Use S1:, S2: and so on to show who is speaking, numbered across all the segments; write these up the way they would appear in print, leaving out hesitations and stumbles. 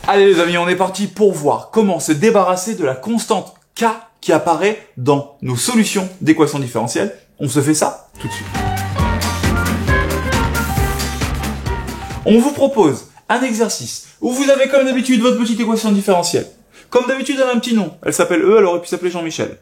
S1: Allez les amis, on est parti pour voir comment se débarrasser de la constante K qui apparaît dans nos solutions d'équations différentielles. On se fait ça tout de suite. On vous propose un exercice où vous avez comme d'habitude votre petite équation différentielle. Comme d'habitude, elle a un petit nom. Elle s'appelle E, elle aurait pu s'appeler Jean-Michel.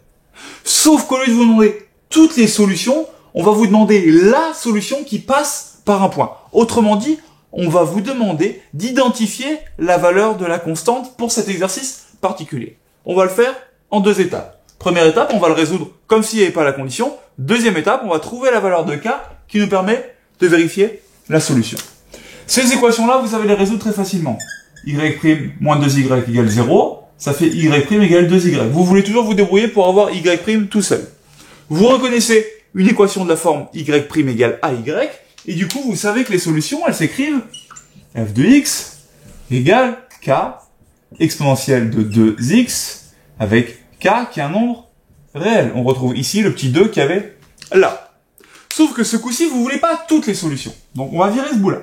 S1: Sauf qu'au lieu de vous demander toutes les solutions, on va vous demander la solution qui passe par un point. Autrement dit, on va vous demander d'identifier la valeur de la constante pour cet exercice particulier. On va le faire en deux étapes. Première étape, on va le résoudre comme s'il n'y avait pas la condition. Deuxième étape, on va trouver la valeur de K qui nous permet de vérifier la solution. Ces équations-là, vous savez les résoudre très facilement. Y' moins 2y égale 0, ça fait y' égale 2y. Vous voulez toujours vous débrouiller pour avoir y' tout seul. Vous reconnaissez une équation de la forme y' égale ay, et du coup, vous savez que les solutions, elles s'écrivent f de x égale k exponentielle de 2x avec k qui est un nombre réel. On retrouve ici le petit 2 qu'il y avait là. Sauf que ce coup-ci, vous voulez pas toutes les solutions. Donc, on va virer ce bout-là.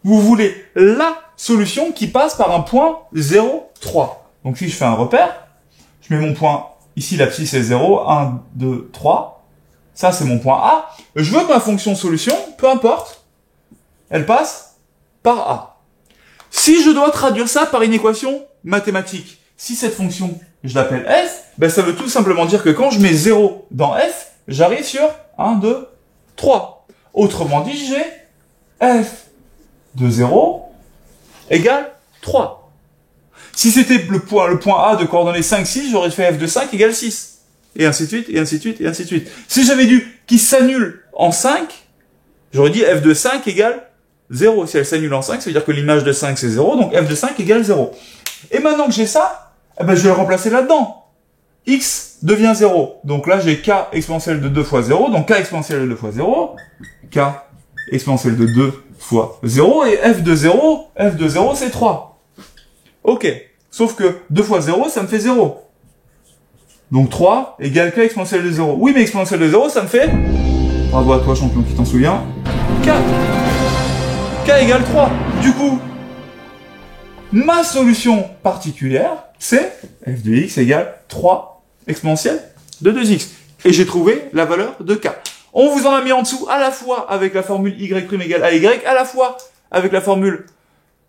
S1: Vous voulez la solution qui passe par un point 0, 3. Donc, si je fais un repère, je mets mon point, ici, l'abscisse c'est 0, 1, 2, 3. Ça, c'est mon point A. Je veux que ma fonction solution, peu importe, elle passe par A. Si je dois traduire ça par une équation mathématique, si cette fonction, je l'appelle f, ben ça veut tout simplement dire que quand je mets 0 dans f, j'arrive sur 1, 2, 3. Autrement dit, j'ai f de 0 égale 3. Si c'était le point A de coordonnées 5, 6, j'aurais fait f de 5 égale 6. Et ainsi de suite, et ainsi de suite, et ainsi de suite. Si j'avais dû qui s'annule en 5, j'aurais dit f de 5 égale 0. Si elle s'annule en 5, ça veut dire que l'image de 5 c'est 0, donc f de 5 égale 0. Et maintenant que j'ai ça, eh ben, je vais le remplacer là-dedans. X devient 0. Donc là, j'ai k exponentielle de 2 fois 0, donc k exponentielle de 2 fois 0, k exponentielle de 2 fois 0, et f de 0 c'est 3. Ok. Sauf que 2 fois 0, ça me fait 0. Donc 3 égale k exponentielle de 0. Oui, mais exponentielle de 0, ça me fait... Bravo à toi, champion, qui t'en souvient. K. K égale 3. Du coup, ma solution particulière, c'est f de x égale 3 exponentielle de 2x. Et j'ai trouvé la valeur de k. On vous en a mis en dessous à la fois avec la formule y' égale ay, à la fois avec la formule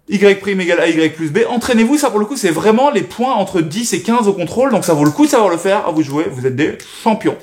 S1: y' égale ay plus b. Entraînez-vous, ça pour le coup, c'est vraiment les points entre 10 et 15 au contrôle, donc ça vaut le coup de savoir le faire. À vous de jouer, vous êtes des champions.